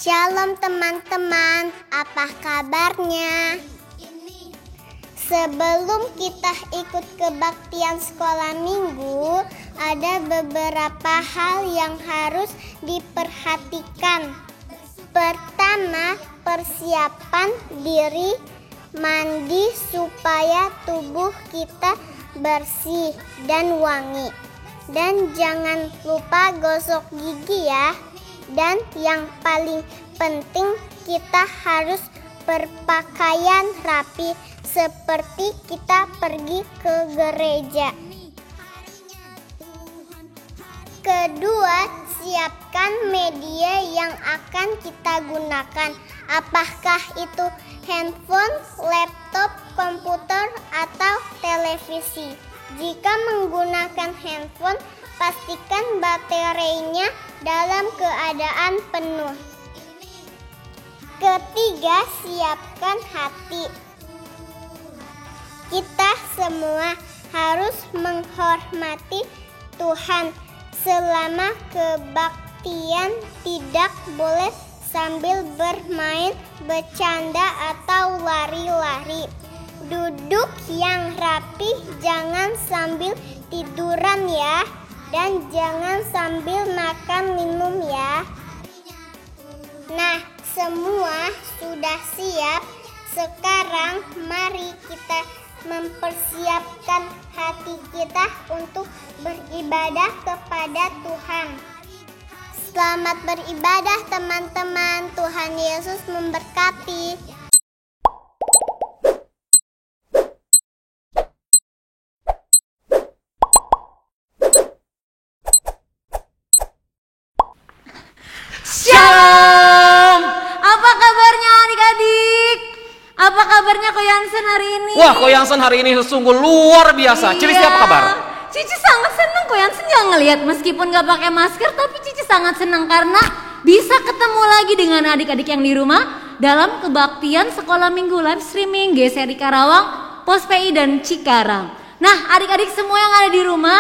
Shalom teman-teman, apa kabarnya? Sebelum kita ikut kebaktian sekolah minggu, ada beberapa hal yang harus diperhatikan. Pertama, persiapan diri, mandi supaya tubuh kita bersih dan wangi. Dan jangan lupa gosok gigi ya. Dan yang paling penting, kita harus berpakaian rapi seperti kita pergi ke gereja. Kedua, siapkan media yang akan kita gunakan. Apakah itu handphone, laptop, komputer, atau televisi? Jika menggunakan handphone, pastikan baterainya dalam keadaan penuh. Ketiga, siapkan hati. Kita semua harus menghormati Tuhan. Selama kebaktian tidak boleh sambil bermain, bercanda, atau lari-lari. Duduk yang rapi, jangan sambil tiduran ya. Dan jangan sambil makan minum ya. Nah, semua sudah siap. Sekarang mari kita mempersiapkan hati kita untuk beribadah kepada Tuhan. Selamat beribadah teman-teman. Tuhan Yesus memberkati. Shalom! Apa kabarnya adik-adik? Apa kabarnya Ko Yansen hari ini? Wah, Ko Yansen hari ini sungguh luar biasa. Cici apa kabar? Cici sangat senang Ko Yansen yang ngelihat meskipun gak pakai masker, tapi Cici sangat senang karena bisa ketemu lagi dengan adik-adik yang di rumah dalam kebaktian sekolah minggu live streaming GSRI Karawang, Pos PI dan Cikarang. Nah, adik-adik semua yang ada di rumah,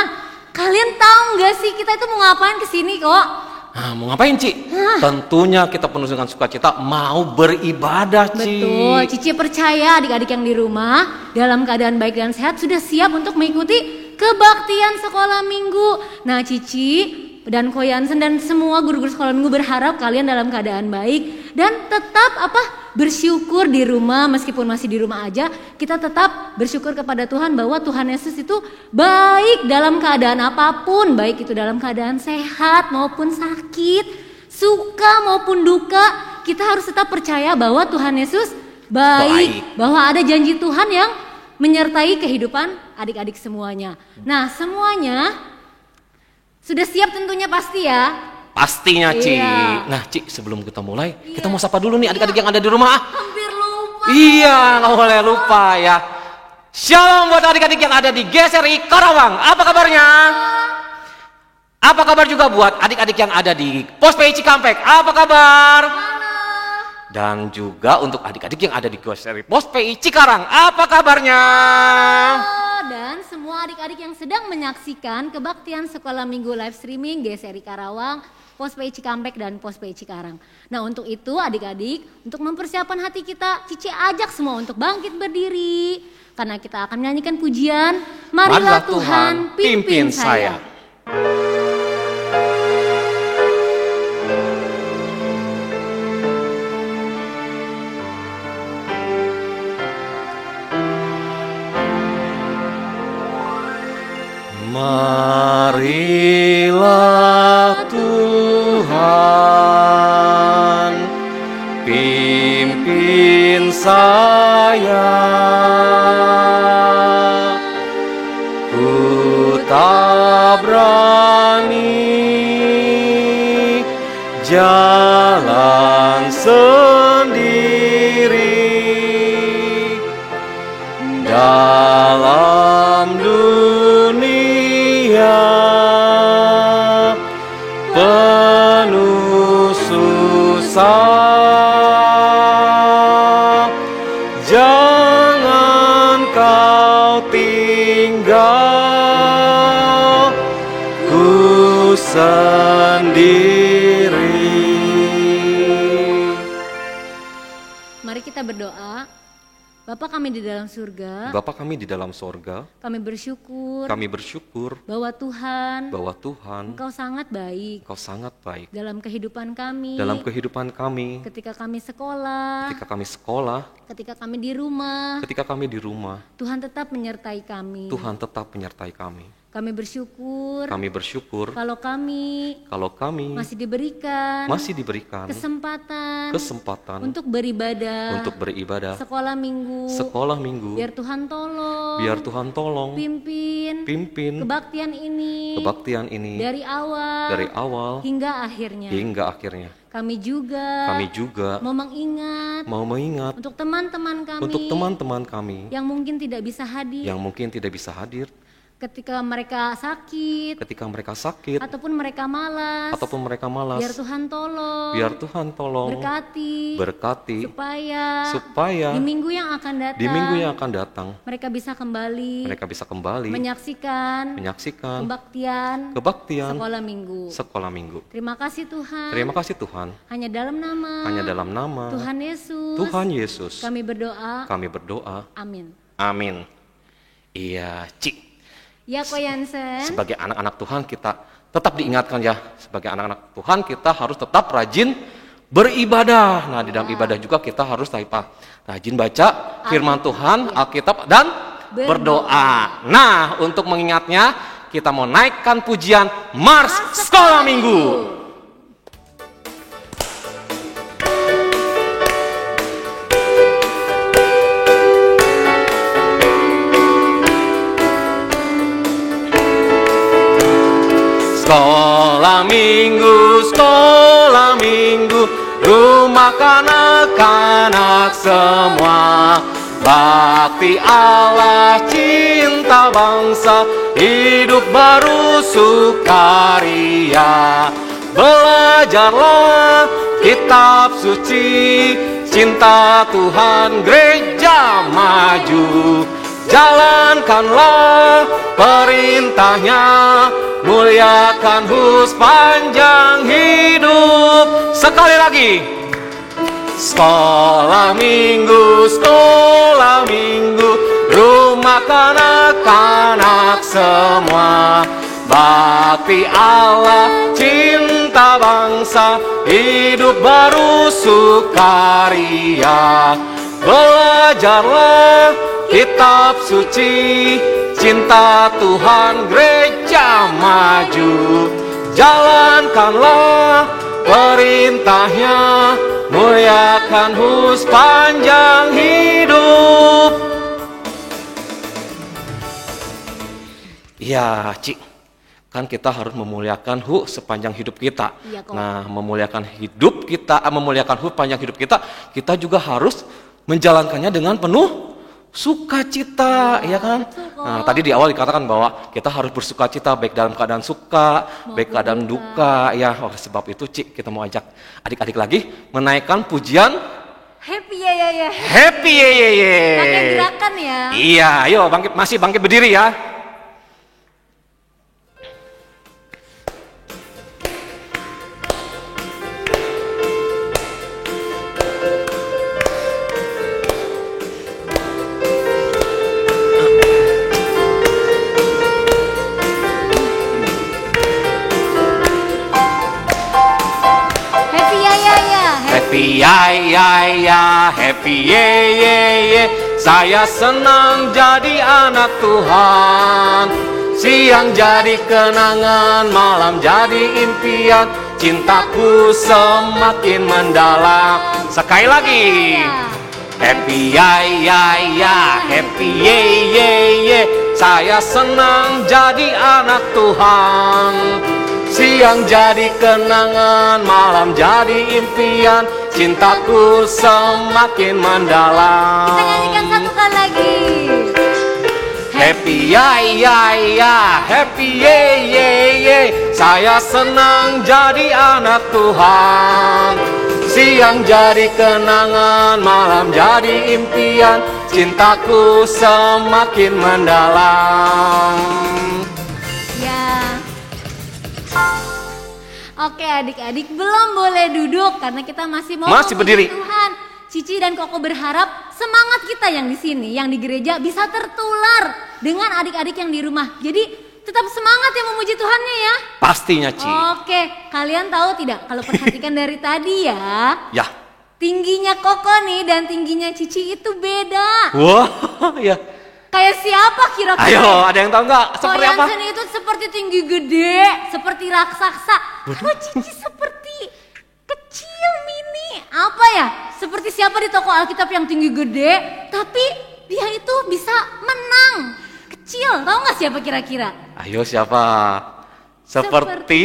kalian tahu gak sih kita itu mau ngapain kesini kok? Nah, mau ngapain Ci? Tentunya kita penuh dengan sukacita mau beribadah Ci. Betul, Cici percaya adik-adik yang di rumah dalam keadaan baik dan sehat sudah siap untuk mengikuti kebaktian sekolah minggu. Nah, Cici dan Ko Yansen dan semua guru-guru sekolah minggu berharap kalian dalam keadaan baik dan tetap bersyukur di rumah. Meskipun masih di rumah aja, kita tetap bersyukur kepada Tuhan bahwa Tuhan Yesus itu baik dalam keadaan apapun, baik itu dalam keadaan sehat maupun sakit, suka maupun duka. Kita harus tetap percaya bahwa Tuhan Yesus baik, bahwa ada janji Tuhan yang menyertai kehidupan adik-adik semuanya. Nah, semuanya sudah siap tentunya pasti ya? Pastinya Ci. Iya. Nah Ci, sebelum kita mulai, kita mau sapa dulu nih adik-adik yang ada di rumah. Hampir lupa. Iya, nggak boleh lupa ya. Shalom buat adik-adik yang ada di GSRI Karawang. Apa kabarnya? Apa kabar juga buat adik-adik yang ada di Pos PI Cikampek? Apa kabar? Dan juga untuk adik-adik yang ada di GSRI Pos PI Cikarang. Apa kabarnya? Dan semua adik-adik yang sedang menyaksikan kebaktian sekolah minggu live streaming GSRI Karawang, Pos PI Cikampek dan Pos PI Cikarang. Nah, untuk itu adik-adik, untuk mempersiapkan hati kita, Cici ajak semua untuk bangkit berdiri. Karena kita akan menyanyikan pujian, Marilah Tuhan pimpin saya. Marilah Tuhan pimpin saya, ku tak berani jalan sendiri dalam penuh susah. Jangan kau tinggal ku sendiri. kita berdoa. Bapa kami di dalam surga, Bapa kami di dalam sorga, kami bersyukur bahwa Tuhan, Engkau sangat baik sangat baik dalam kehidupan kami, ketika kami sekolah, ketika kami di rumah, Tuhan tetap menyertai kami. Kami bersyukur kalau kami masih diberikan kesempatan untuk beribadah sekolah minggu. Biar Tuhan tolong pimpin kebaktian ini dari awal hingga akhirnya. Kami juga mau mengingat untuk teman-teman kami yang mungkin tidak bisa hadir ketika mereka sakit ataupun mereka malas. Biar Tuhan tolong berkati supaya di minggu yang akan datang mereka bisa kembali menyaksikan kebaktian sekolah minggu. Terima kasih Tuhan. Hanya dalam nama Tuhan Yesus kami berdoa. Amin. Iya, Cik. Ya, Ko Yansen. Sebagai anak-anak Tuhan kita tetap diingatkan ya, sebagai anak-anak Tuhan kita harus tetap rajin beribadah. Nah, di dalam ibadah juga kita harus rajin baca firman Tuhan, Alkitab, dan berdoa. Nah, untuk mengingatnya kita mau naikkan pujian Mars Sekolah Minggu. Sekolah minggu, rumah kanak-kanak semua. Bakti Allah, cinta bangsa, hidup baru sukaria. Belajarlah kitab suci, cinta Tuhan gereja maju. Jalankanlah perintahnya, muliakan sepanjang hidup. Sekali lagi. Sekolah minggu, rumah kanak-kanak semua. Bakti Allah, cinta bangsa, hidup baru sukaria. Belajarlah kitab suci, cinta Tuhan gereja maju. Jalankanlah perintahnya, muliakan sepanjang hidup. Ya, Cik, kan kita harus memuliakan sepanjang hidup kita. Iya, nah, memuliakan sepanjang hidup kita, kita juga harus menjalankannya dengan penuh sukacita, ya kan? Nah, tadi di awal dikatakan bahwa kita harus bersukacita baik dalam keadaan suka, baik keadaan duka, ya. Sebab itu, Cik, kita mau ajak adik-adik lagi menaikkan pujian Happy ya ya ya. Happy ya ya ya. Pakai gerakan ya. Iya, ayo bangkit berdiri ya. Happy ya, happy ye. Saya senang jadi anak Tuhan. Siang jadi kenangan, malam jadi impian. Cintaku semakin mendalam. Sekali lagi. Happy ya, happy ye. Saya senang jadi anak Tuhan. Siang jadi kenangan, malam jadi impian. Cintaku semakin mendalam. Kita nyanyikan satu kali lagi. Happy ya, happy ye. Saya senang jadi anak Tuhan. Siang jadi kenangan, malam jadi impian. Cintaku semakin mendalam. Oke adik-adik, belum boleh duduk karena kita masih mau berdiri. Tuhan. Cici dan Koko berharap semangat kita yang di sini, yang di gereja bisa tertular dengan adik-adik yang di rumah. Jadi tetap semangat ya memuji Tuhannya ya. Pastinya, Ci. Oke, kalian tahu tidak kalau perhatikan dari tadi ya. Ya. Tingginya Koko nih dan tingginya Cici itu beda. Wah, ya. Kayak siapa kira-kira? Ayo, ada yang tahu nggak seperti apa? Koyansen itu seperti tinggi gede, seperti raksasa. Kalau Cici seperti kecil, mini. Apa ya? Seperti siapa di toko Alkitab yang tinggi gede, tapi dia itu bisa menang. Kecil, tahu nggak siapa kira-kira? Ayo siapa? Seperti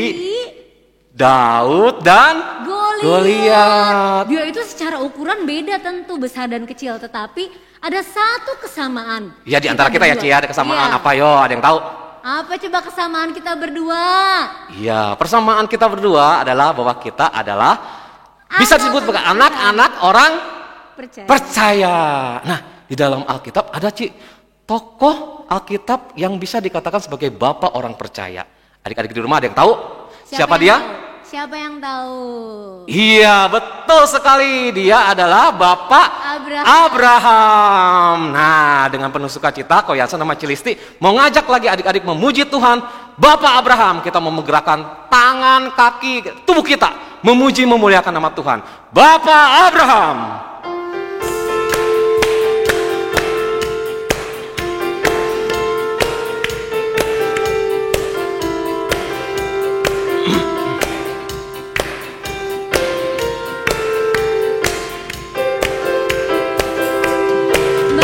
Daud dan Goliat. Dia itu secara ukuran beda tentu, besar dan kecil, tetapi ada satu kesamaan. Ya di antara kita ya, Ci, ada kesamaan apa yo? Ada yang tahu? Apa coba kesamaan kita berdua? Iya, persamaan kita berdua adalah bahwa kita adalah bisa disebut sebagai anak-anak orang percaya. Nah, di dalam Alkitab ada, Ci, tokoh Alkitab yang bisa dikatakan sebagai bapak orang percaya. Adik-adik di rumah ada yang tahu? Siapa dia? Tahu? Siapa yang tahu? Iya, betul sekali. Dia adalah Bapak Abraham. Nah, dengan penuh sukacita, Koyansen sama Cilisti mau ngajak lagi adik-adik memuji Tuhan. Bapak Abraham, kita mau menggerakkan tangan, kaki, tubuh kita memuji, memuliakan nama Tuhan. Bapak Abraham.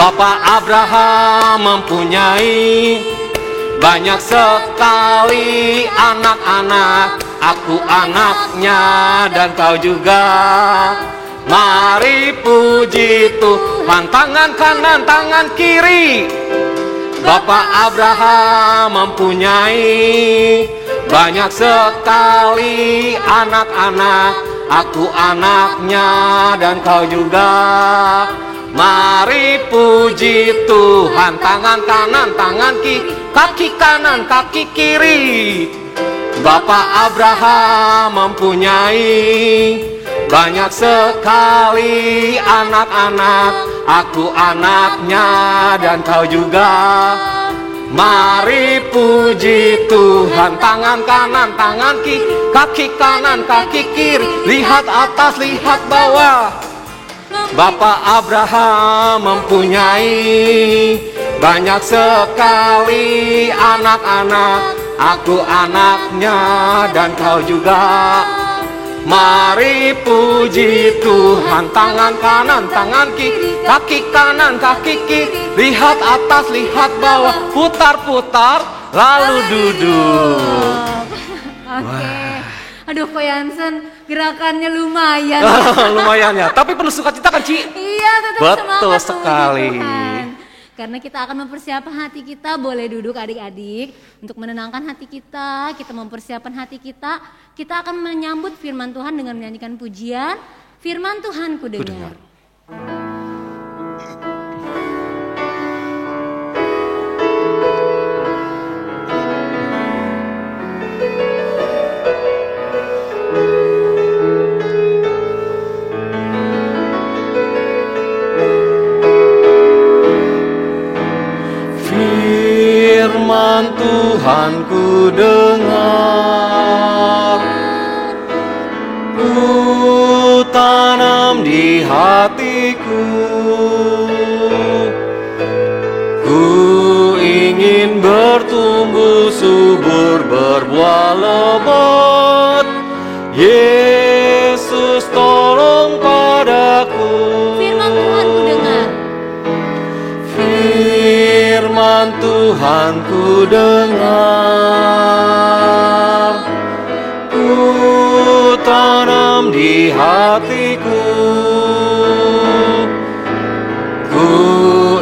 Bapak Abraham mempunyai banyak sekali anak-anak. Aku anaknya dan kau juga. Mari puji Tuhan, tangan kanan, tangan kiri. Bapak Abraham mempunyai banyak sekali anak-anak. Aku anaknya dan kau juga. Mari puji Tuhan, tangan kanan, tangan kiri, kaki kanan, kaki kiri. Bapak Abraham mempunyai banyak sekali anak-anak. Aku anaknya dan kau juga. Mari puji Tuhan, tangan kanan, tangan kiri, kaki kanan, kaki kiri. Lihat atas, lihat bawah. Bapak Abraham mempunyai banyak sekali anak-anak. Aku anaknya dan kau juga. Mari puji Tuhan, tangan kanan, tangan kiri, kaki kanan, kaki kiri. Lihat atas, lihat bawah, putar-putar, lalu duduk. Oke. Aduh, Koyansen, gerakannya lumayan. Lumayan ya, tapi penuh sukacita kan, Ci? Iya, tetap betul semangat sekali. Tuhan. Karena kita akan mempersiapkan hati kita, boleh duduk adik-adik. Untuk menenangkan hati kita mempersiapkan hati kita akan menyambut firman Tuhan dengan menyanyikan pujian. Firman Tuhan ku dengar. Firman Tuhan ku dengar, ku tanam di hatiku. Ku ingin bertumbuh subur, berbuah lebat. Yesus tolong padaku. Firman Tuhan ku dengar. Firman Tuhan ku dengar, ku tanam di hatiku. Ku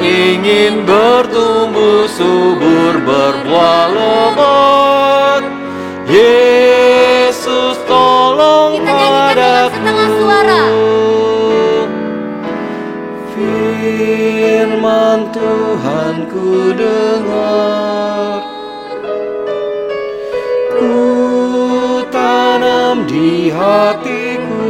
ingin bertumbuh subur, berbuah lebat. Yesus tolong Kita nyanyikan dengan setengah suara. Firman Tuhan ku dengar, ku tanam di hatiku.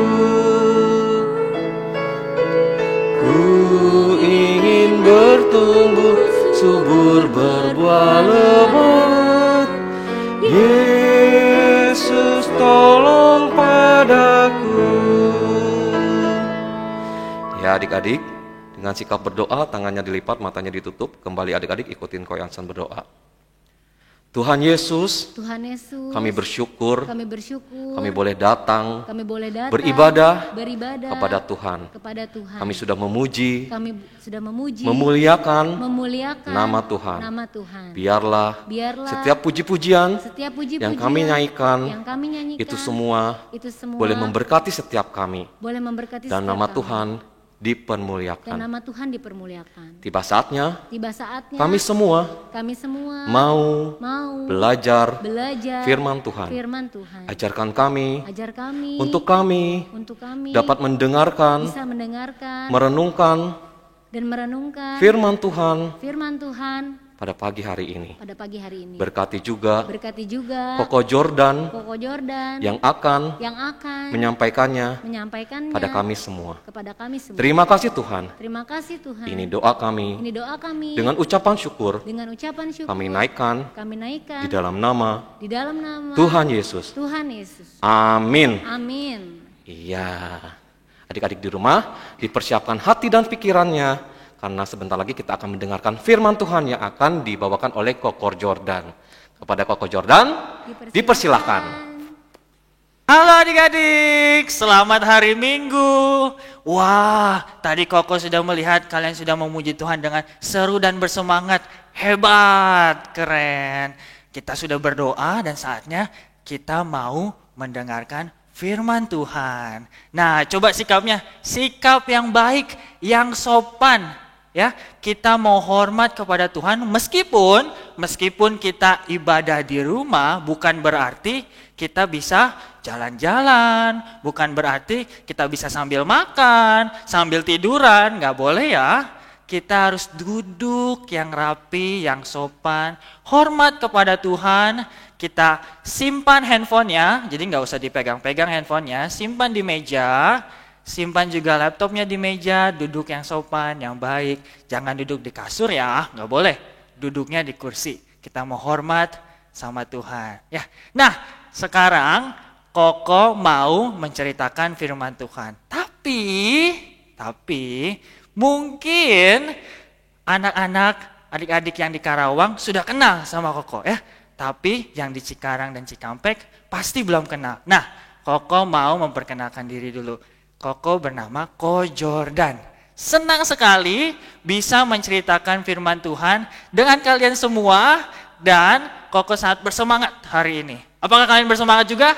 tumbuh subur berbuah lebat. Yesus tolong padaku. Ya adik-adik, dengan sikap berdoa, tangannya dilipat, matanya ditutup. Kembali adik-adik ikutin Ko Yansan berdoa. Tuhan Yesus, kami bersyukur, kami boleh datang, beribadah kepada Tuhan. Kami sudah memuji, memuliakan nama Tuhan. Biarlah setiap puji-pujian yang kami nyanyikan, itu semua boleh memberkati setiap kami. Dan nama Tuhan dipermuliakan. Tiba saatnya kami semua mau belajar firman Tuhan. Ajarkan kami untuk kami dapat mendengarkan, merenungkan firman Tuhan pada pagi hari ini. Berkati juga Koko Jordan yang akan menyampaikannya pada kami semua. Terima kasih Tuhan. Ini doa kami. Dengan ucapan syukur kami naikkan di dalam nama Tuhan Yesus. Amin. Iya. Adik-adik di rumah, dipersiapkan hati dan pikirannya, karena sebentar lagi kita akan mendengarkan firman Tuhan yang akan dibawakan oleh Koko Jordan. Kepada Koko Jordan, dipersilakan. Halo adik-adik, selamat hari Minggu. Wah, tadi Koko sudah melihat kalian sudah memuji Tuhan dengan seru dan bersemangat. Hebat, keren. Kita sudah berdoa dan saatnya kita mau mendengarkan firman Tuhan. Nah, coba sikapnya, sikap yang baik, yang sopan. Ya, kita mau hormat kepada Tuhan meskipun kita ibadah di rumah, bukan berarti kita bisa jalan-jalan, bukan berarti kita bisa sambil makan, sambil tiduran, nggak boleh ya. Kita harus duduk yang rapi, yang sopan, hormat kepada Tuhan. Kita simpan handphonenya, jadi nggak usah dipegang-pegang handphonenya, simpan di meja. Simpan juga laptopnya di meja, duduk yang sopan, yang baik. Jangan duduk di kasur ya, nggak boleh. Duduknya di kursi. Kita mau hormat sama Tuhan. Ya. Nah, sekarang Koko mau menceritakan firman Tuhan. Tapi mungkin anak-anak, adik-adik yang di Karawang sudah kenal sama Koko ya. Tapi yang di Cikarang dan Cikampek pasti belum kenal. Nah, Koko mau memperkenalkan diri dulu. Koko bernama Ko Jordan. Senang sekali bisa menceritakan firman Tuhan dengan kalian semua dan Koko sangat bersemangat hari ini. Apakah kalian bersemangat juga?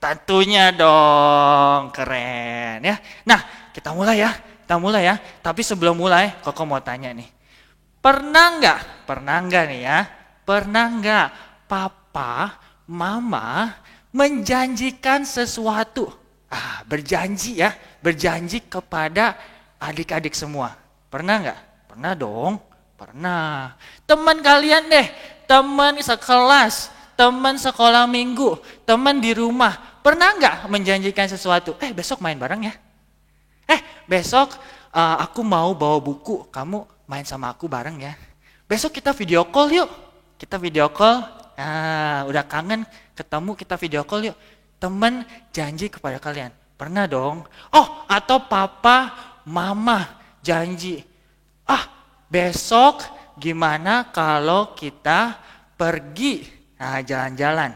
Tentunya dong, keren ya. Nah, kita mulai ya. Tapi sebelum mulai, Koko mau tanya nih. Pernah nggak nih ya? Pernah nggak papa, mama menjanjikan sesuatu? Berjanji kepada adik-adik semua. Pernah nggak? Pernah dong, pernah. Teman kalian deh, teman sekelas, teman sekolah minggu, teman di rumah. Pernah nggak menjanjikan sesuatu? Besok main bareng ya. Besok aku mau bawa buku, kamu main sama aku bareng ya. Besok kita video call yuk. Kita video call, udah kangen ketemu, kita video call yuk. Teman janji kepada kalian, pernah dong? Atau papa, mama janji, besok gimana kalau kita pergi jalan-jalan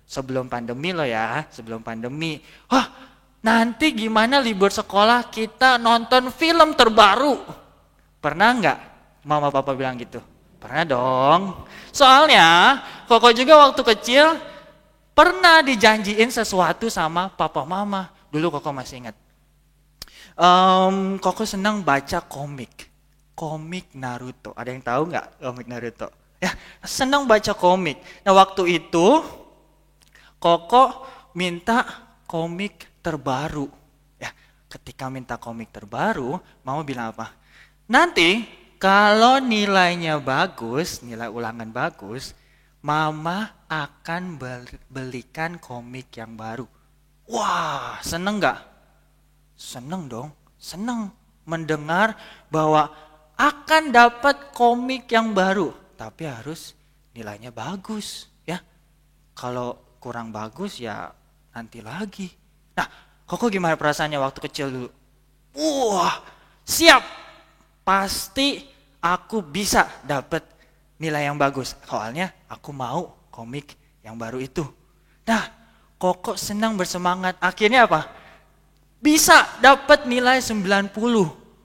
sebelum pandemi loh ya, sebelum pandemi. Nanti gimana libur sekolah kita nonton film terbaru? Pernah nggak mama papa bilang gitu? Pernah dong. Soalnya Koko juga waktu kecil pernah dijanjiin sesuatu sama papa mama. Dulu Koko masih ingat. Koko senang baca komik Naruto. Ada yang tahu nggak komik Naruto? Ya, senang baca komik. Nah, waktu itu Koko minta komik terbaru. Ya, ketika minta komik terbaru, mama bilang apa? Nanti kalau nilainya bagus, nilai ulangan bagus, mama akan belikan komik yang baru. Wah, seneng gak? Seneng dong, seneng mendengar bahwa akan dapat komik yang baru, tapi harus nilainya bagus ya. Kalau kurang bagus ya nanti lagi. Nah, Koko gimana perasaannya waktu kecil dulu? Wah, siap. Pasti aku bisa dapat nilai yang bagus. Soalnya aku mau komik yang baru itu. Nah, Koko senang bersemangat. Akhirnya apa? Bisa dapat nilai 90.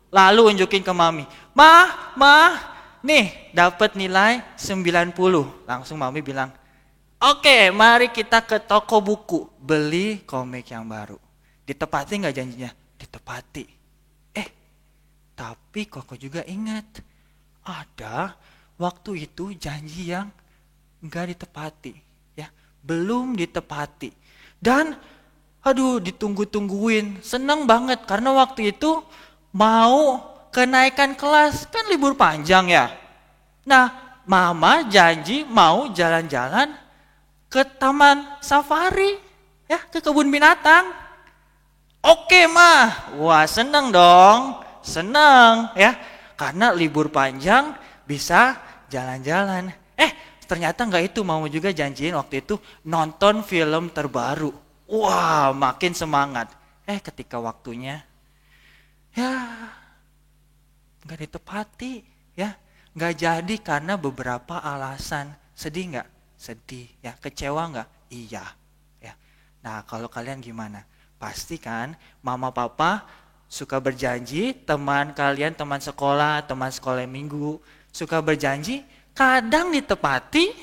Lalu unjukin ke mami. Ma, nih dapat nilai 90. Langsung mami bilang, oke, mari kita ke toko buku. Beli komik yang baru. Ditepati gak janjinya? Ditepati. Tapi Koko juga ingat. Ada waktu itu janji yang gak ditepati. Ya, belum ditepati. Dan aduh, ditunggu-tungguin. Seneng banget karena waktu itu mau kenaikan kelas. Kan libur panjang ya. Nah, mama janji mau jalan-jalan ke taman safari. Ya, ke kebun binatang. Oke, Ma. Wah, seneng dong. Seneng ya. Karena libur panjang bisa jalan-jalan. Ternyata gak itu. Mama juga janjiin waktu itu nonton film terbaru. Wah, makin semangat. Ketika waktunya, ya gak ditepati, ya gak jadi karena beberapa alasan. Sedih gak? Sedih. Ya, kecewa gak? Iya. Ya. Nah, kalau kalian gimana? Pasti kan mama papa suka berjanji, teman kalian, teman sekolah minggu, suka berjanji, kadang ditepati,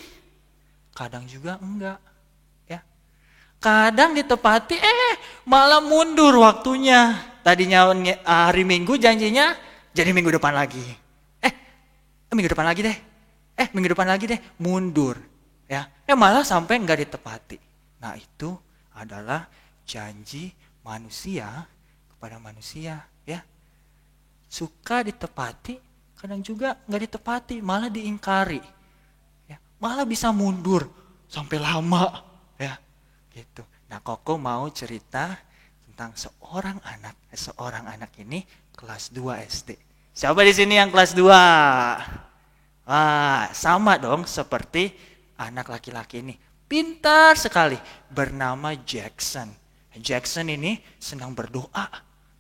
kadang juga enggak. Kadang ditepati, malah mundur waktunya. Tadinya hari Minggu janjinya, jadi minggu depan lagi. Minggu depan lagi deh. Minggu depan lagi deh, mundur. Ya, malah sampai nggak ditepati. Nah, itu adalah janji manusia kepada manusia. Ya, suka ditepati, kadang juga nggak ditepati, malah diingkari. Ya, malah bisa mundur sampai lama. Ya. Gitu. Nah, Koko mau cerita tentang seorang anak ini kelas 2 SD. Siapa di sini yang kelas 2? Sama dong seperti anak laki-laki ini. Pintar sekali, bernama Jackson. Jackson ini senang berdoa.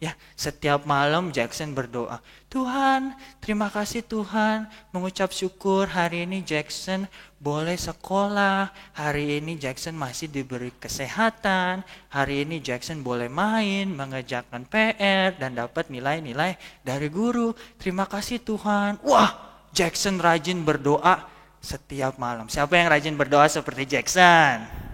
Ya, setiap malam Jackson berdoa. Tuhan, terima kasih Tuhan, mengucap syukur hari ini Jackson boleh sekolah. Hari ini Jackson masih diberi kesehatan. Hari ini Jackson boleh main, mengerjakan PR dan dapat nilai-nilai dari guru. Terima kasih Tuhan. Wah, Jackson rajin berdoa setiap malam. Siapa yang rajin berdoa seperti Jackson?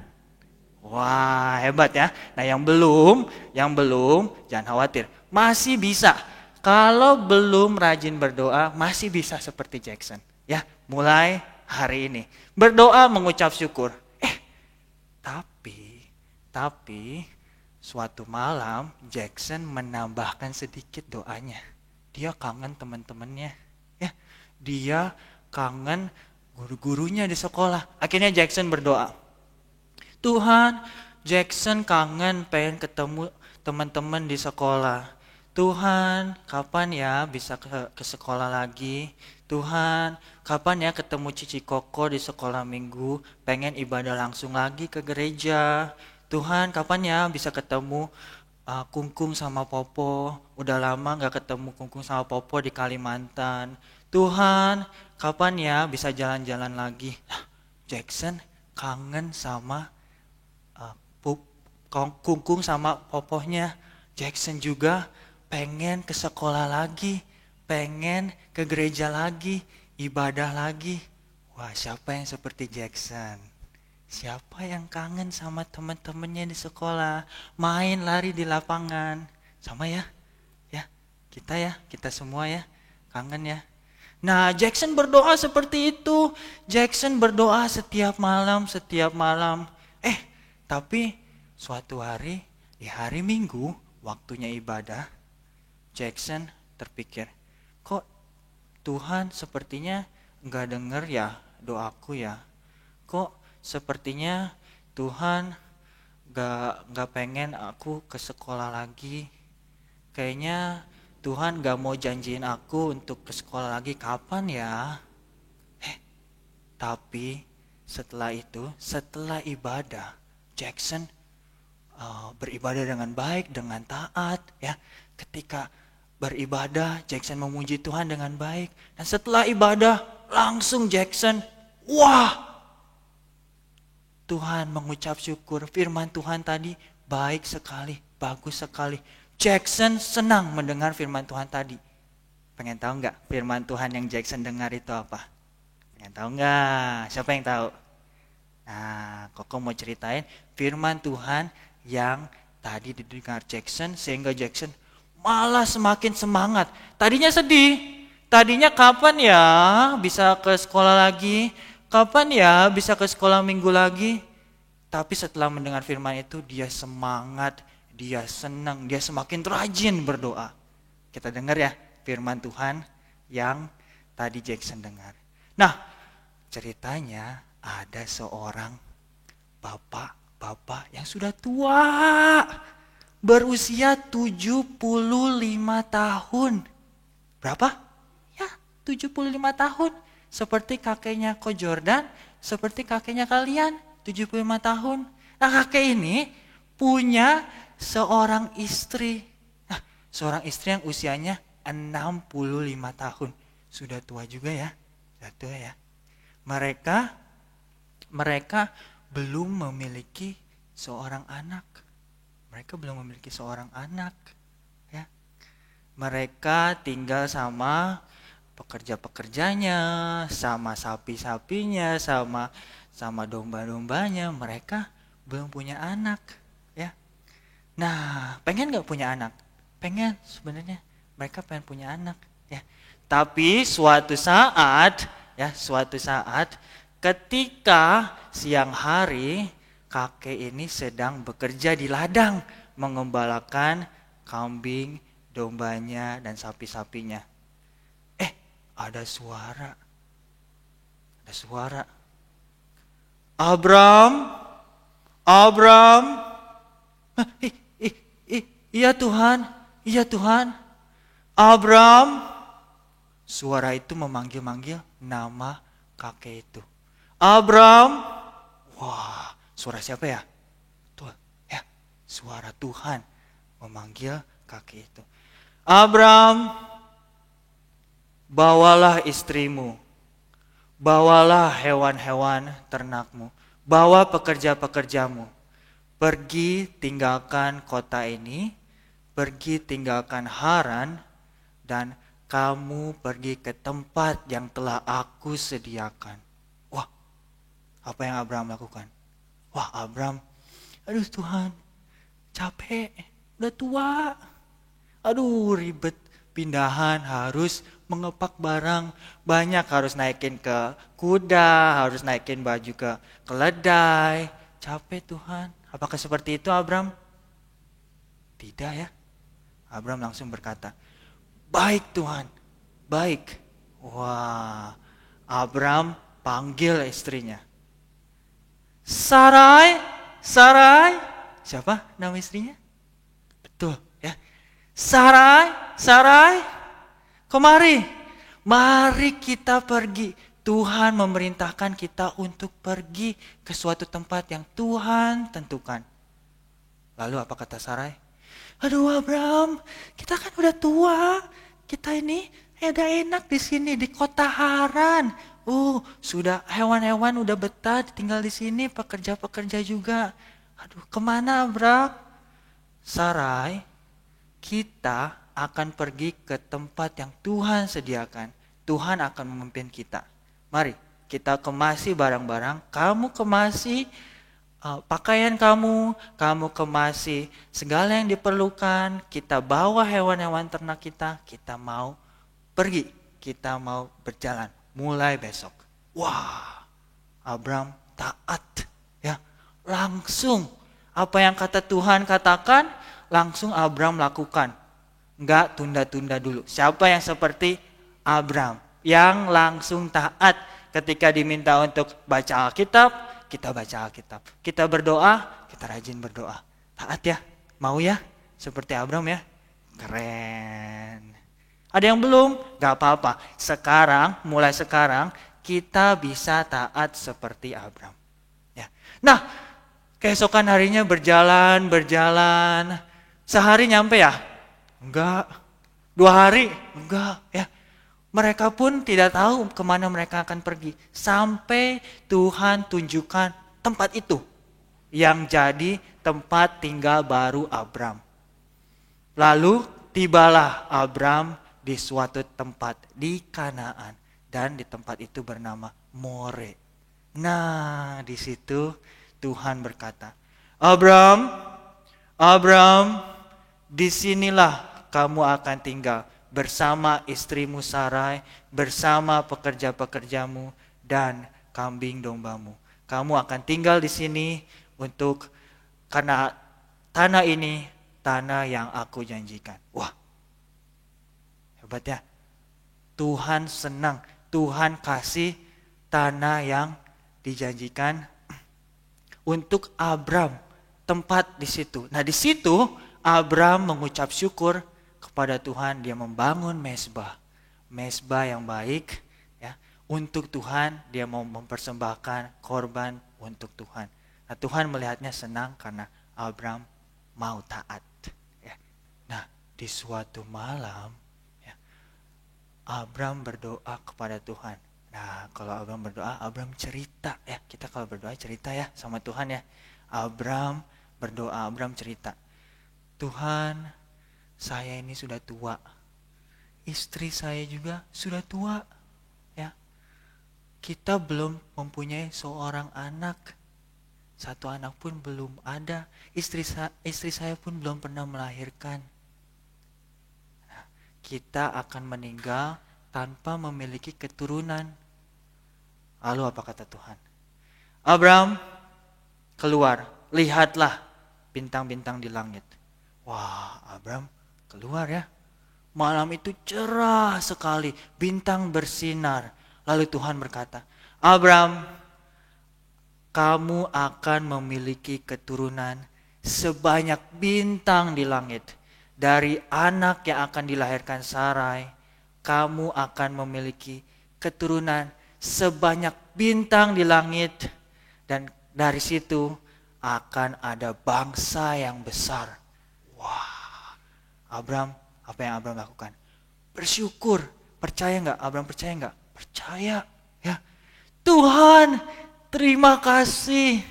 Wah, hebat ya. Nah, yang belum, jangan khawatir. Masih bisa. Kalau belum rajin berdoa, masih bisa seperti Jackson. Ya, mulai hari ini. Berdoa mengucap syukur. Tapi, suatu malam Jackson menambahkan sedikit doanya. Dia kangen teman-temannya. Ya, dia kangen guru-gurunya di sekolah. Akhirnya Jackson berdoa. Tuhan, Jackson kangen pengen ketemu teman-teman di sekolah. Tuhan, kapan ya bisa ke sekolah lagi? Tuhan, kapan ya ketemu Cici Koko di sekolah minggu? Pengen ibadah langsung lagi ke gereja. Tuhan, kapan ya bisa ketemu Kungkung sama Popo? Udah lama gak ketemu Kungkung sama Popo di Kalimantan. Tuhan, kapan ya bisa jalan-jalan lagi? Jackson kangen sama Kungkung sama Popohnya. Jackson juga pengen ke sekolah lagi, pengen ke gereja lagi, ibadah lagi. Wah, siapa yang seperti Jackson? Siapa yang kangen sama teman-temannya di sekolah, main lari di lapangan? Sama ya? Kita semua ya, kangen ya. Nah, Jackson berdoa seperti itu. Jackson berdoa setiap malam. Tapi suatu hari, di hari Minggu, waktunya ibadah, Jackson terpikir, kok Tuhan sepertinya enggak denger ya doaku ya? Kok sepertinya Tuhan enggak pengen aku ke sekolah lagi? Kayaknya Tuhan gak mau janjiin aku untuk ke sekolah lagi, kapan ya? Tapi setelah itu, setelah ibadah, Jackson beribadah dengan baik, dengan taat, ya. Ketika beribadah, Jackson memuji Tuhan dengan baik. Dan setelah ibadah, langsung Jackson, wah, Tuhan mengucap syukur. Firman Tuhan tadi baik sekali, bagus sekali. Jackson senang mendengar firman Tuhan tadi. Pengen tahu nggak firman Tuhan yang Jackson dengar itu apa? Pengen tahu nggak? Siapa yang tahu? Nah, Koko mau ceritain firman Tuhan yang tadi didengar Jackson sehingga Jackson malah semakin semangat. Tadinya sedih. Tadinya kapan ya bisa ke sekolah lagi? Kapan ya bisa ke sekolah minggu lagi? Tapi setelah mendengar firman itu dia semangat, dia senang, dia semakin rajin berdoa. Kita dengar ya firman Tuhan yang tadi Jackson dengar. Nah, ceritanya ada seorang bapak yang sudah tua, berusia 75 tahun. Berapa? Ya, 75 tahun. Seperti kakeknya Ko Jordan, seperti kakeknya kalian, 75 tahun. Nah, kakek ini punya seorang istri. Nah, seorang istri yang usianya 65 tahun. Sudah tua juga ya. Sudah tua ya. Mereka belum memiliki seorang anak. Mereka belum memiliki seorang anak, ya. Mereka tinggal sama pekerja-pekerjanya, sama sapi-sapinya, sama domba-dombanya. Mereka belum punya anak, ya. Nah, pengen nggak punya anak? Pengen sebenarnya. Mereka pengen punya anak, ya. Tapi suatu saat ketika siang hari, kakek ini sedang bekerja di ladang mengembalakan kambing, dombanya, dan sapi-sapinya. Ada suara. Abram. Iya Tuhan. Abram. Suara itu memanggil-manggil nama kakek itu. Abram. Wah, suara siapa ya? Betul, ya. Suara Tuhan memanggil kakek itu. Abram, bawalah istrimu. Bawalah hewan-hewan ternakmu. Bawa pekerja-pekerjamu. Pergi tinggalkan kota ini. Pergi tinggalkan Haran. Dan kamu pergi ke tempat yang telah aku sediakan. Apa yang Abram lakukan? Wah, Abram, aduh Tuhan, capek, udah tua. Aduh, ribet, pindahan, harus mengepak barang, banyak, harus naikin ke kuda, harus naikin baju ke keledai. Capek Tuhan. Apakah seperti itu Abram? Tidak ya. Abram langsung berkata, baik Tuhan, baik. Wah, Abram panggil istrinya. Sarai. Siapa nama istrinya? Betul ya. Sarai. Kemari. Mari kita pergi. Tuhan memerintahkan kita untuk pergi ke suatu tempat yang Tuhan tentukan. Lalu apa kata Sarai? Aduh Abram, kita kan udah tua. Kita ini udah enak di sini di kota Haran. Sudah hewan-hewan udah betah tinggal di sini, pekerja-pekerja juga. Aduh, kemana Abram? Sarai, kita akan pergi ke tempat yang Tuhan sediakan. Tuhan akan memimpin kita. Mari kita kemasi barang-barang. Kamu kemasi pakaian kamu kemasi segala yang diperlukan. Kita bawa hewan-hewan ternak kita. Kita mau pergi. Kita mau berjalan. Mulai besok. Wah, Abram taat ya. Langsung apa yang kata Tuhan katakan, langsung Abram lakukan. Enggak tunda-tunda dulu. Siapa yang seperti Abram? Yang langsung taat ketika diminta untuk baca Alkitab, kita baca Alkitab. Kita berdoa, kita rajin berdoa. Taat ya? Mau ya? Seperti Abram ya? Keren. Ada yang belum? Gak apa-apa. Mulai sekarang kita bisa taat seperti Abram. Ya. Nah, keesokan harinya berjalan. Sehari nyampe ya? Enggak. 2 hari? Enggak. Ya. Mereka pun tidak tahu kemana mereka akan pergi. Sampai Tuhan tunjukkan tempat itu yang jadi tempat tinggal baru Abram. Lalu tibalah Abram di suatu tempat di Kanaan, dan di tempat itu bernama More. Nah, di situ Tuhan berkata, Abram, disinilah kamu akan tinggal bersama istrimu Sarai, bersama pekerja-pekerjamu dan kambing dombamu. Kamu akan tinggal di sini karena tanah ini tanah yang aku janjikan. Wah, hebat ya. Tuhan senang, Tuhan kasih tanah yang dijanjikan untuk Abram, tempat di situ. Nah, di situ Abram mengucap syukur kepada Tuhan. Dia membangun mezbah yang baik ya. Untuk Tuhan dia mau mempersembahkan korban untuk Tuhan. Nah, Tuhan melihatnya senang karena Abram mau taat ya. Nah, di suatu malam ya, Abram berdoa kepada Tuhan. Nah, kalau Abram berdoa, Abram cerita ya. Kita kalau berdoa cerita ya sama Tuhan ya. Abram berdoa, Abram cerita. Tuhan, saya ini sudah tua. Istri saya juga sudah tua. Ya. Kita belum mempunyai seorang anak. Satu anak pun belum ada. Istri saya pun belum pernah melahirkan. Nah, kita akan meninggal tanpa memiliki keturunan. Lalu apa kata Tuhan? Abram, keluar, lihatlah bintang-bintang di langit. Wah, Abram keluar ya. Malam itu cerah sekali, bintang bersinar. Lalu Tuhan berkata, Abram, kamu akan memiliki keturunan sebanyak bintang di langit. Dari anak yang akan dilahirkan Sarai, kamu akan memiliki keturunan sebanyak bintang di langit. Dan dari situ akan ada bangsa yang besar. Wah, Abram, apa yang Abram lakukan? Bersyukur. Percaya nggak? Abram percaya nggak? Percaya. Ya, Tuhan, terima kasih.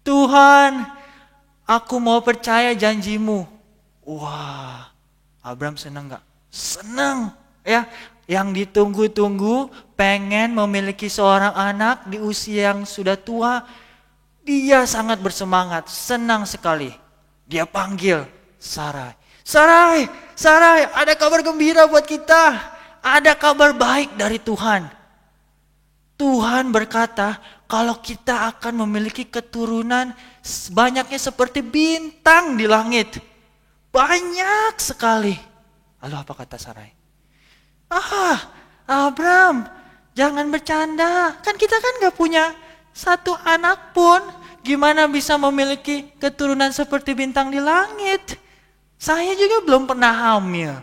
Tuhan, aku mau percaya janjimu. Wah, Abram senang nggak? Senang. Ya, yang ditunggu-tunggu, pengen memiliki seorang anak di usia yang sudah tua. Dia sangat bersemangat, senang sekali. Dia panggil Sarai. Sarai, ada kabar gembira buat kita. Ada kabar baik dari Tuhan. Tuhan berkata, kalau kita akan memiliki keturunan banyaknya seperti bintang di langit. Banyak sekali. Lalu apa kata Sarai? Abram, jangan bercanda. Kan kita kan gak punya satu anak pun. Gimana bisa memiliki keturunan seperti bintang di langit? Saya juga belum pernah hamil.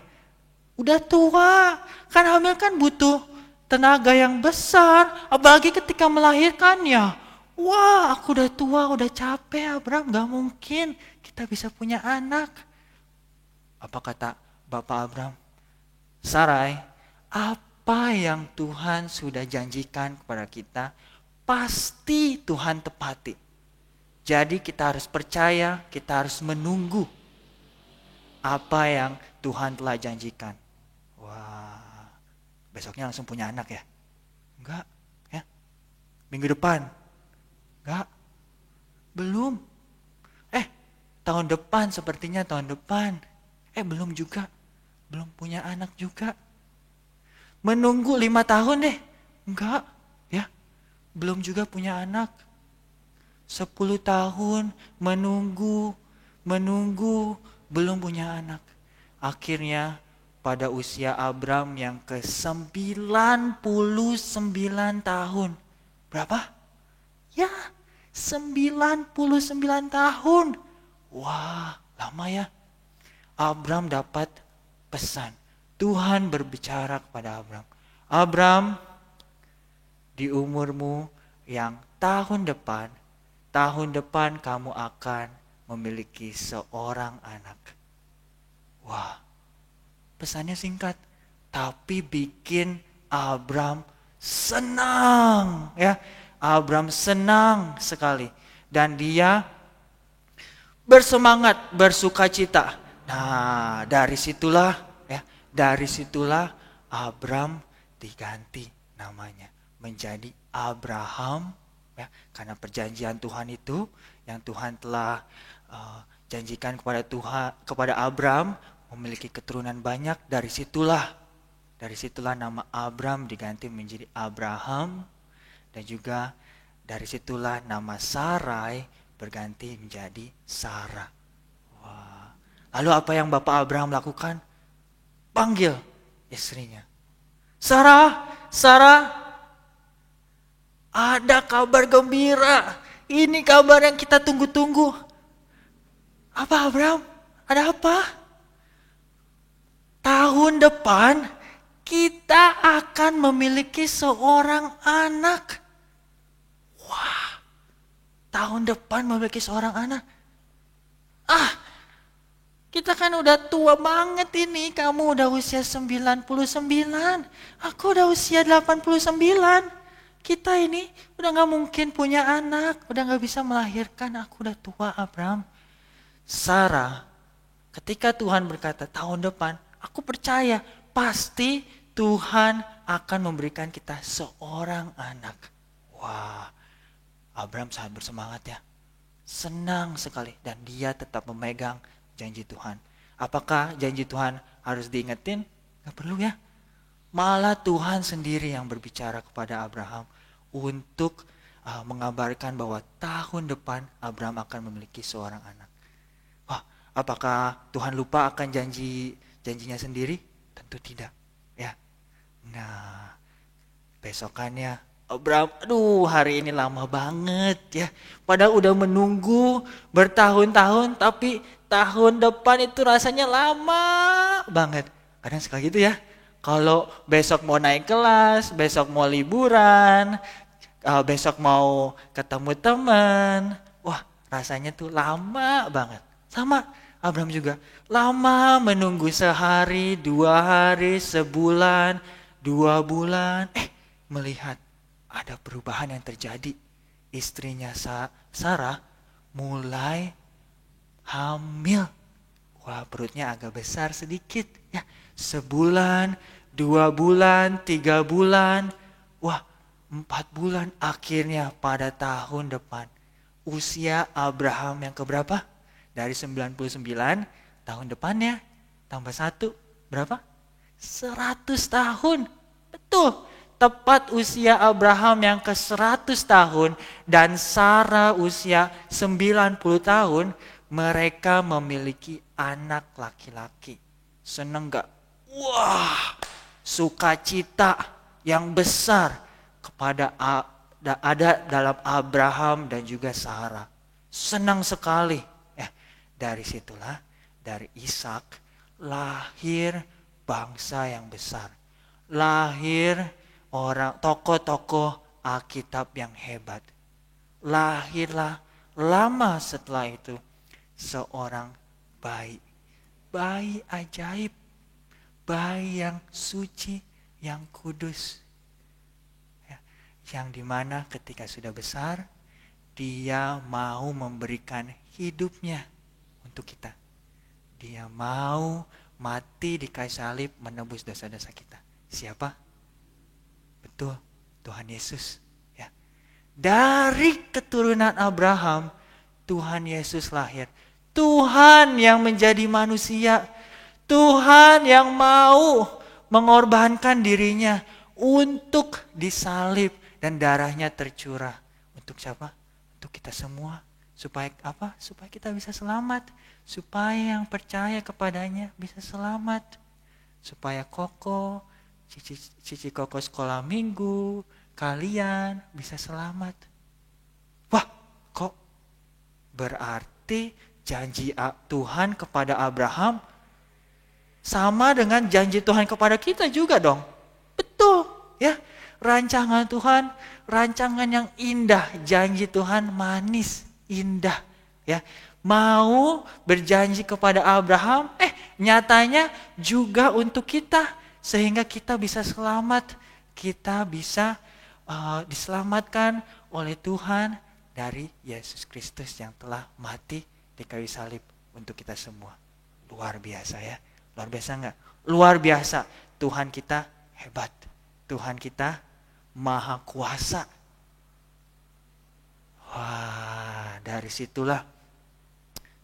Udah tua, kan hamil kan butuh tenaga yang besar, apalagi ketika melahirkannya. Wah, aku udah tua, udah capek Abram, gak mungkin kita bisa punya anak. Apa kata Bapak Abram? Sarai, apa yang Tuhan sudah janjikan kepada kita, pasti Tuhan tepati. Jadi kita harus percaya, kita harus menunggu apa yang Tuhan telah janjikan. Wah, besoknya langsung punya anak ya? Enggak, ya. Minggu depan? Enggak, belum. Tahun depan sepertinya tahun depan. Belum juga, belum punya anak juga. Menunggu 5 tahun deh, enggak, ya. Belum juga punya anak. 10 tahun menunggu, belum punya anak. Akhirnya pada usia Abram yang ke-99 tahun. Berapa? Ya, 99 tahun. Wah, lama ya. Abram dapat pesan. Tuhan berbicara kepada Abram. Abram, di umurmu yang tahun depan kamu akan memiliki seorang anak. Wah, pesannya singkat, tapi bikin Abram senang, ya. Abram senang sekali dan dia bersemangat, bersukacita. Nah, dari situlah Abram diganti namanya menjadi Abraham, ya, karena perjanjian Tuhan itu yang Tuhan telah janjikan kepada Abram memiliki keturunan banyak. Dari situlah nama Abram diganti menjadi Abraham, dan juga dari situlah nama Sarai berganti menjadi Sarah. Wah. Lalu apa yang Bapak Abraham lakukan? Panggil istrinya. Sarah, ada kabar gembira. Ini kabar yang kita tunggu-tunggu. Apa Abraham? Ada apa? Tahun depan kita akan memiliki seorang anak. Wah, tahun depan memiliki seorang anak. Kita kan udah tua banget ini. Kamu udah usia 99. Aku udah usia 89. Kita ini udah gak mungkin punya anak. Udah gak bisa melahirkan. Aku udah tua, Abram. Sarah, ketika Tuhan berkata tahun depan, aku percaya pasti Tuhan akan memberikan kita seorang anak. Wah, Abram sangat bersemangat ya. Senang sekali dan dia tetap memegang janji Tuhan. Apakah janji Tuhan harus diingetin? Gak perlu ya. Malah Tuhan sendiri yang berbicara kepada Abraham untuk mengabarkan bahwa tahun depan Abraham akan memiliki seorang anak. Wah, apakah Tuhan lupa akan janjinya sendiri? Tentu tidak ya. Nah, besokannya Abraham, hari ini lama banget ya. Padahal udah menunggu bertahun-tahun, tapi tahun depan itu rasanya lama banget. Kadang suka gitu ya. Kalau besok mau naik kelas, besok mau liburan, besok mau ketemu teman, wah rasanya tuh lama banget. Sama Abraham juga, lama menunggu sehari, 2 hari, sebulan, 2 bulan. Melihat ada perubahan yang terjadi. Istrinya Sarah mulai hamil. Wah, perutnya agak besar sedikit ya. Sebulan, 2 bulan, 3 bulan. Wah, 4 bulan. Akhirnya pada tahun depan usia Abraham yang keberapa? Dari 99, tahun depannya tambah 1 berapa? 100 tahun. Betul. Tepat usia Abraham yang ke 100 tahun dan Sarah usia 90 tahun, mereka memiliki anak laki-laki. Seneng gak? Wah, sukacita yang besar ada dalam Abraham dan juga Sarah. Senang sekali. Dari situlah, dari Ishak lahir bangsa yang besar. Lahir orang tokoh-tokoh Alkitab yang hebat. Lahirlah lama setelah itu seorang bayi ajaib, bayi yang suci, yang kudus, yang dimana ketika sudah besar dia mau memberikan hidupnya untuk kita. Dia mau mati di kayu salib menebus dosa-dosa kita. Siapa? Betul, Tuhan Yesus ya. Dari keturunan Abraham, Tuhan Yesus lahir. Tuhan yang menjadi manusia. Tuhan yang mau mengorbankan dirinya untuk disalib dan darahnya tercurah. Untuk siapa? Untuk kita semua. Supaya apa? Supaya kita bisa selamat. Supaya yang percaya kepadanya bisa selamat. Supaya Koko, Cici Koko sekolah minggu, kalian bisa selamat. Wah, kok berarti janji Tuhan kepada Abraham sama dengan janji Tuhan kepada kita juga dong. Betul, ya. Rancangan Tuhan, rancangan yang indah, janji Tuhan manis, indah, ya. Mau berjanji kepada Abraham, nyatanya juga untuk kita, sehingga kita bisa selamat, kita bisa diselamatkan oleh Tuhan dari Yesus Kristus yang telah mati di kayu salib untuk kita semua. Luar biasa ya. Luar biasa enggak? Luar biasa. Tuhan kita hebat. Tuhan kita maha kuasa. Wah, dari situlah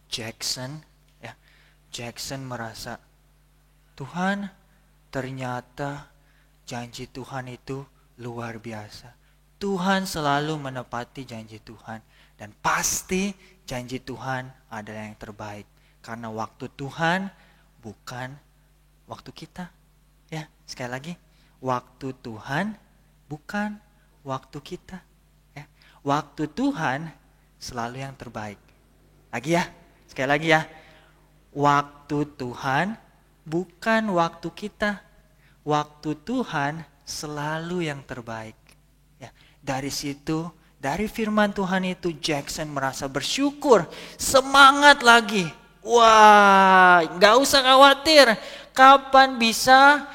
Jackson merasa, Tuhan, ternyata janji Tuhan itu luar biasa. Tuhan selalu menepati janji Tuhan. Dan pasti janji Tuhan adalah yang terbaik. Karena waktu Tuhan bukan waktu kita. Ya, sekali lagi, waktu Tuhan bukan waktu kita. Ya, waktu Tuhan selalu yang terbaik. Lagi ya, sekali lagi ya. Waktu Tuhan bukan waktu kita. Waktu Tuhan selalu yang terbaik. Ya, dari situ, dari firman Tuhan itu Jackson merasa bersyukur, semangat lagi. Wah, gak usah khawatir. Kapan bisa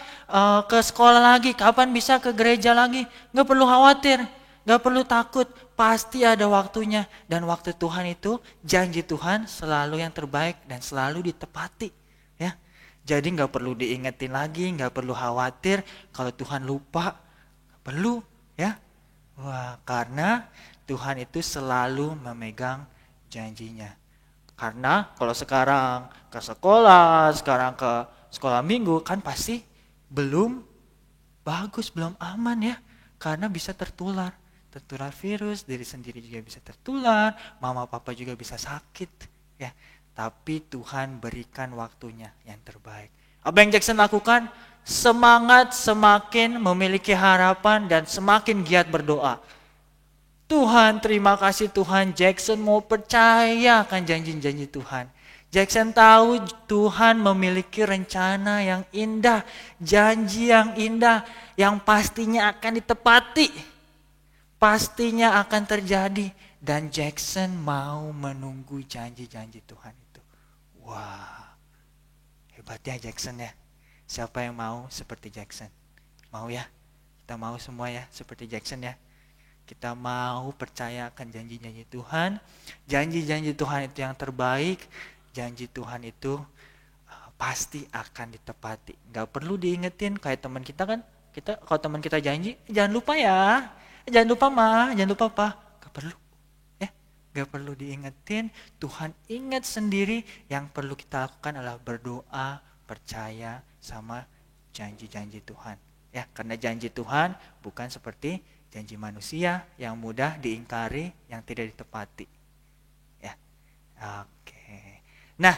ke sekolah lagi? Kapan bisa ke gereja lagi? Gak perlu khawatir, gak perlu takut. Pasti ada waktunya. Dan waktu Tuhan itu, janji Tuhan selalu yang terbaik dan selalu ditepati. Ya, jadi gak perlu diingetin lagi, gak perlu khawatir kalau Tuhan lupa. Gak perlu, ya. Wah, karena Tuhan itu selalu memegang janjinya. Karena kalau sekarang ke sekolah, sekarang ke sekolah minggu, kan pasti belum bagus, belum aman ya. Karena bisa tertular virus, diri sendiri juga bisa tertular, mama papa juga bisa sakit ya. Tapi Tuhan berikan waktunya yang terbaik. Apa yang Jackson lakukan? Semangat, semakin memiliki harapan dan semakin giat berdoa. Tuhan, terima kasih Tuhan, Jackson mau percaya akan janji-janji Tuhan. Jackson tahu Tuhan memiliki rencana yang indah, janji yang indah, yang pastinya akan ditepati. Pastinya akan terjadi. Dan Jackson mau menunggu janji-janji Tuhan itu. Wah, hebat ya Jackson ya. Siapa yang mau seperti Jackson? Mau ya? Kita mau semua ya seperti Jackson ya. Kita mau percaya akan janji-janji Tuhan. Janji-janji Tuhan itu yang terbaik. Janji Tuhan itu pasti akan ditepati. Gak perlu diingetin kayak teman kita kan. Kalau teman kita janji, jangan lupa ya. Jangan lupa ma, jangan lupa pa. Gak perlu. Ya, gak perlu diingetin. Tuhan ingat sendiri. Yang perlu kita lakukan adalah berdoa, percaya sama janji-janji Tuhan. Ya, karena janji Tuhan bukan seperti janji manusia yang mudah diingkari, yang tidak ditepati. Ya, oke. Nah,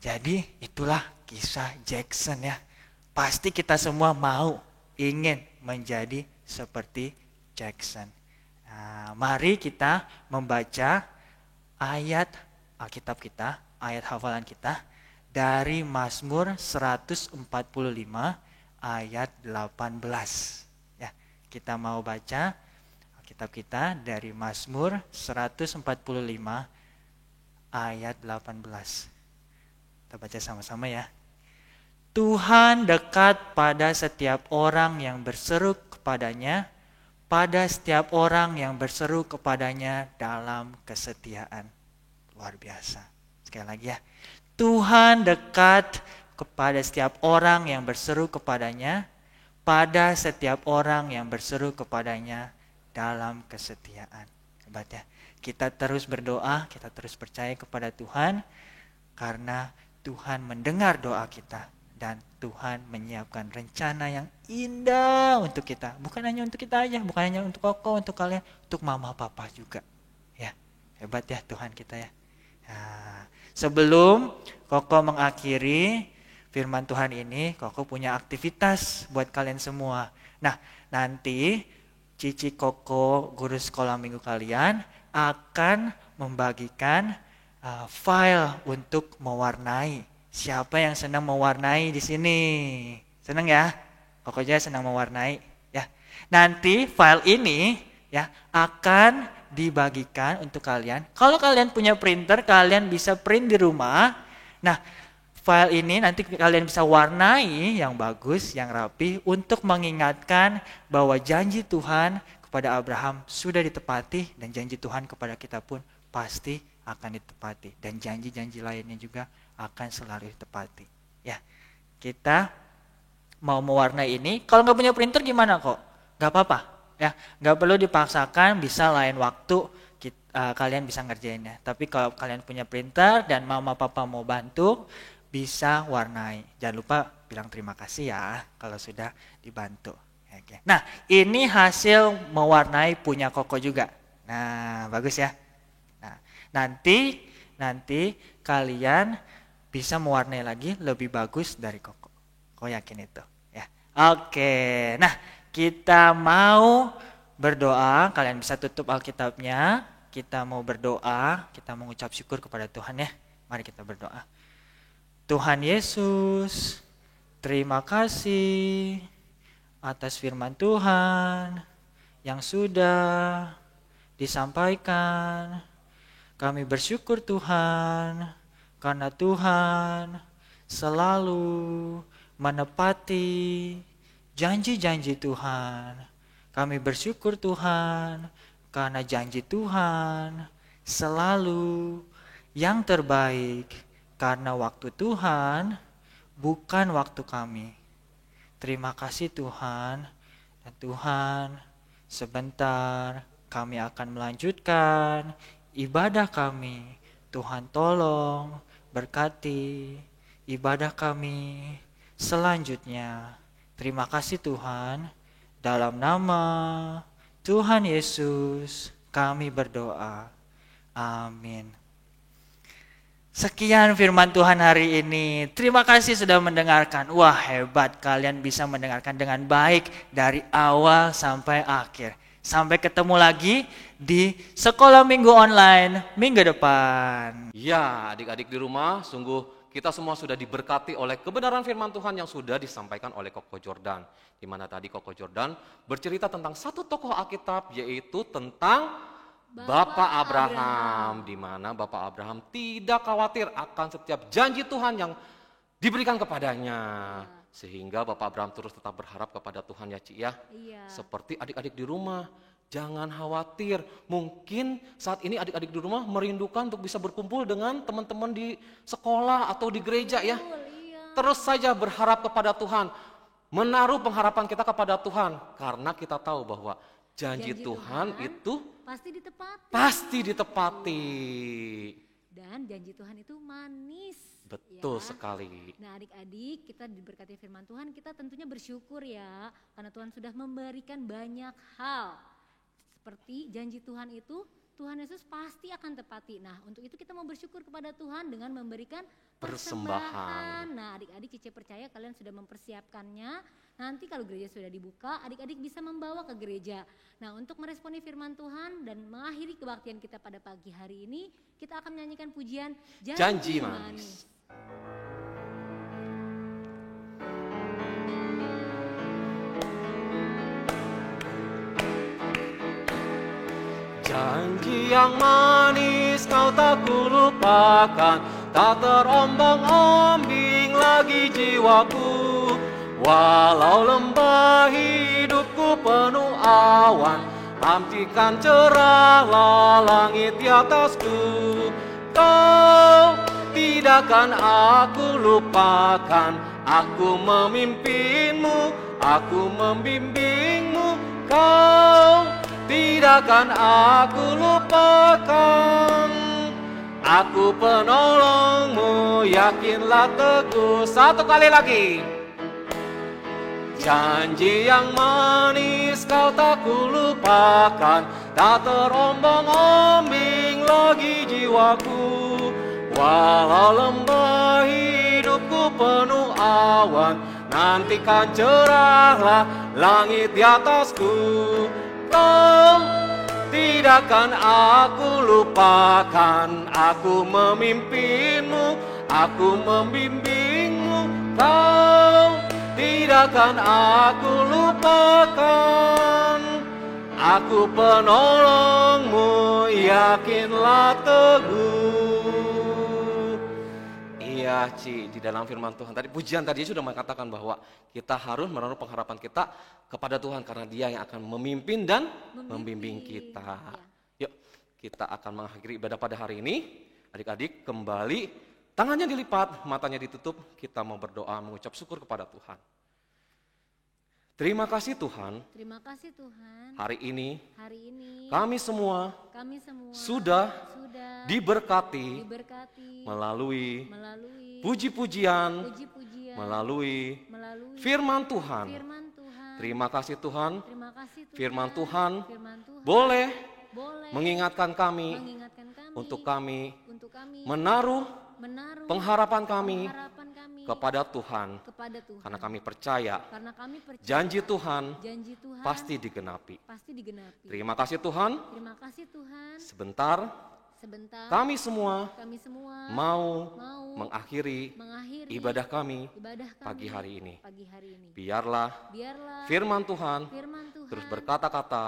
jadi itulah kisah Jackson ya. Pasti kita semua mau, ingin menjadi seperti Jackson. Nah, mari kita membaca ayat Alkitab kita, ayat hafalan kita dari Mazmur 145 ayat 18. Kita mau baca Alkitab kita dari Mazmur 145 ayat 18. Kita baca sama-sama ya. Tuhan dekat pada setiap orang yang berseru kepadanya, pada setiap orang yang berseru kepadanya dalam kesetiaan. Luar biasa. Sekali lagi ya. Tuhan dekat kepada setiap orang yang berseru kepadanya, pada setiap orang yang berseru kepadanya dalam kesetiaan. Hebat ya. Kita terus berdoa, kita terus percaya kepada Tuhan, karena Tuhan mendengar doa kita. Dan Tuhan menyiapkan rencana yang indah untuk kita. Bukan hanya untuk kita aja, bukan hanya untuk Koko, untuk kalian, untuk mama papa juga. Ya, hebat ya Tuhan kita ya. Nah, sebelum Koko mengakhiri firman Tuhan ini, Koko punya aktivitas buat kalian semua. Nah, nanti Cici Koko, guru sekolah minggu kalian, akan membagikan file untuk mewarnai Siapa yang senang mewarnai di sini? Senang ya? Pokoknya senang mewarnai ya. Nanti file ini ya akan dibagikan untuk kalian. Kalau kalian punya printer, kalian bisa print di rumah. Nah, file ini nanti kalian bisa warnai yang bagus, yang rapi untuk mengingatkan bahwa janji Tuhan kepada Abraham sudah ditepati dan janji Tuhan kepada kita pun pasti akan ditepati dan janji-janji lainnya juga akan selalu ditepati. Ya, kita mau mewarnai ini. Kalau nggak punya printer gimana kok? Nggak apa-apa. Ya, nggak perlu dipaksakan. Bisa lain waktu kalian bisa ngerjainnya. Tapi kalau kalian punya printer dan mama papa mau bantu, bisa warnai. Jangan lupa bilang terima kasih ya kalau sudah dibantu. Oke. Nah, ini hasil mewarnai punya Koko juga. Nah, bagus ya. Nah, nanti kalian bisa mewarnai lagi lebih bagus dari Koko. Kok yakin itu? Ya. Oke. Nah, kita mau berdoa. Kalian bisa tutup Alkitabnya. Kita mau berdoa. Kita mengucap syukur kepada Tuhan ya. Mari kita berdoa. Tuhan Yesus, terima kasih atas firman Tuhan yang sudah disampaikan. Kami bersyukur Tuhan, karena Tuhan selalu menepati janji-janji Tuhan. Kami bersyukur Tuhan, karena janji Tuhan selalu yang terbaik. Karena waktu Tuhan bukan waktu kami. Terima kasih Tuhan. Dan Tuhan, sebentar kami akan melanjutkan ibadah kami. Tuhan tolong berkati ibadah kami selanjutnya. Terima kasih Tuhan. Dalam nama Tuhan Yesus kami berdoa. Amin. Sekian firman Tuhan hari ini. Terima kasih sudah mendengarkan. Wah, hebat, kalian bisa mendengarkan dengan baik dari awal sampai akhir. Sampai ketemu lagi di Sekolah Minggu Online minggu depan. Ya, adik-adik di rumah, sungguh kita semua sudah diberkati oleh kebenaran firman Tuhan yang sudah disampaikan oleh Koko Jordan. Di mana tadi Koko Jordan bercerita tentang satu tokoh Alkitab, yaitu tentang Bapak Abraham, di mana Bapak Abraham tidak khawatir akan setiap janji Tuhan yang diberikan kepadanya. Sehingga Bapak Abraham terus tetap berharap kepada Tuhan ya Ci ya. Seperti adik-adik di rumah, jangan khawatir. Mungkin saat ini adik-adik di rumah merindukan untuk bisa berkumpul dengan teman-teman di sekolah atau di gereja ya. Terus saja berharap kepada Tuhan, menaruh pengharapan kita kepada Tuhan. Karena kita tahu bahwa janji Tuhan itu pasti ditepati. Dan janji Tuhan itu manis. Betul ya. sekali. Nah adik-adik, kita diberkati firman Tuhan, kita tentunya bersyukur ya. Karena Tuhan sudah memberikan banyak hal. Seperti janji Tuhan itu, Tuhan Yesus pasti akan tepati. Nah untuk itu kita mau bersyukur kepada Tuhan dengan memberikan persembahan. Nah adik-adik, Cici percaya kalian sudah mempersiapkannya. Nanti kalau gereja sudah dibuka, adik-adik bisa membawa ke gereja. Nah untuk meresponi firman Tuhan dan mengakhiri kebaktian kita pada pagi hari ini, kita akan menyanyikan pujian Janji Manis. Janji yang manis kau tak kulupakan, tak terombang-ambing lagi jiwaku. Walau lembah hidupku penuh awan, lampikan cerahlah langit di atasku. Kau tidakkan aku lupakan, aku memimpinmu, aku membimbingmu. Kau tidakkan aku lupakan, aku penolongmu, yakinlah teguh. Satu kali lagi. Janji yang manis kau tak kulupakan, tak terombang-ambing lagi jiwaku. Walau lembah hidupku penuh awan, nantikan cerahlah langit di atasku. Kau tidakkan aku lupakan, aku memimpinmu, aku membimbingmu, kau tidak akan aku lupakan. Aku penolongmu, yakinlah teguh. Iya Ci, di dalam firman Tuhan tadi, pujian tadi sudah mengatakan bahwa kita harus menaruh pengharapan kita kepada Tuhan karena Dia yang akan memimpin dan membimbing kita. Yuk, kita akan mengakhiri ibadah pada hari ini. Adik-adik kembali, tangannya dilipat, matanya ditutup, kita mau berdoa mengucap syukur kepada Tuhan. Terima kasih Tuhan. Terima kasih Tuhan. Hari ini kami semua semua sudah diberkati melalui melalui puji-pujian, puji-pujian, melalui melalui firman Tuhan. firman Tuhan. Terima kasih Tuhan. Terima kasih Tuhan. Firman Tuhan Firman Tuhan boleh boleh mengingatkan kami mengingatkan kami untuk kami untuk kami menaruh menaruh pengharapan kami harapan kami kepada Tuhan. kepada Tuhan. Karena kami percaya Karena kami percaya janji Tuhan janji Tuhan pasti digenapi. pasti digenapi. Terima kasih Tuhan. Terima kasih Tuhan. Sebentar Sebentar kami semua semua mau mau mengakhiri mengakhiri ibadah kami ibadah kami pagi hari ini. pagi hari ini. Biarlah Biarlah firman Tuhan firman Tuhan terus berkata-kata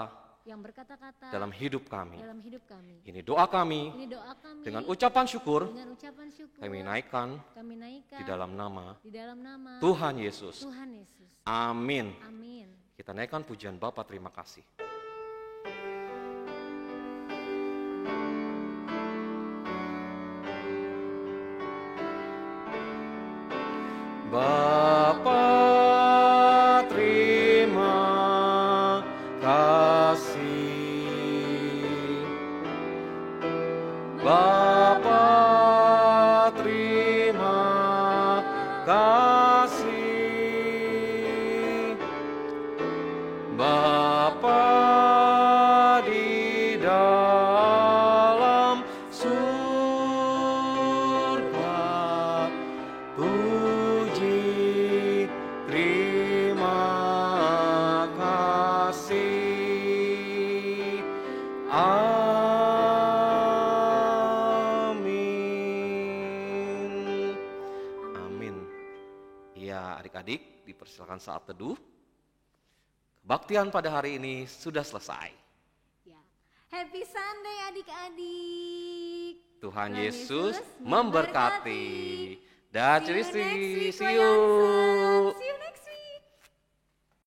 yang berkata-kata dalam hidup kami. dalam hidup kami. Ini doa kami, Ini doa kami dengan ucapan syukur dengan ucapan syukur kami naikkan kami naikkan di dalam nama di dalam nama Tuhan Yesus. Tuhan Yesus. Amin. Amin. Kita naikkan pujian Bapa, terima kasih. Bapa, terima kasih. Bapa, terima kasih. Bapa di dalam surga, puji terima kasih. Amin. Amin. Ya, adik-adik dipersilakan saat teduh. Kebaktian pada hari ini sudah selesai. Ya. Happy Sunday adik-adik. Tuhan Tuhan Yesus Yesus memberkati. memberkati. Dah, See you next week, see Koyansen. you. See you next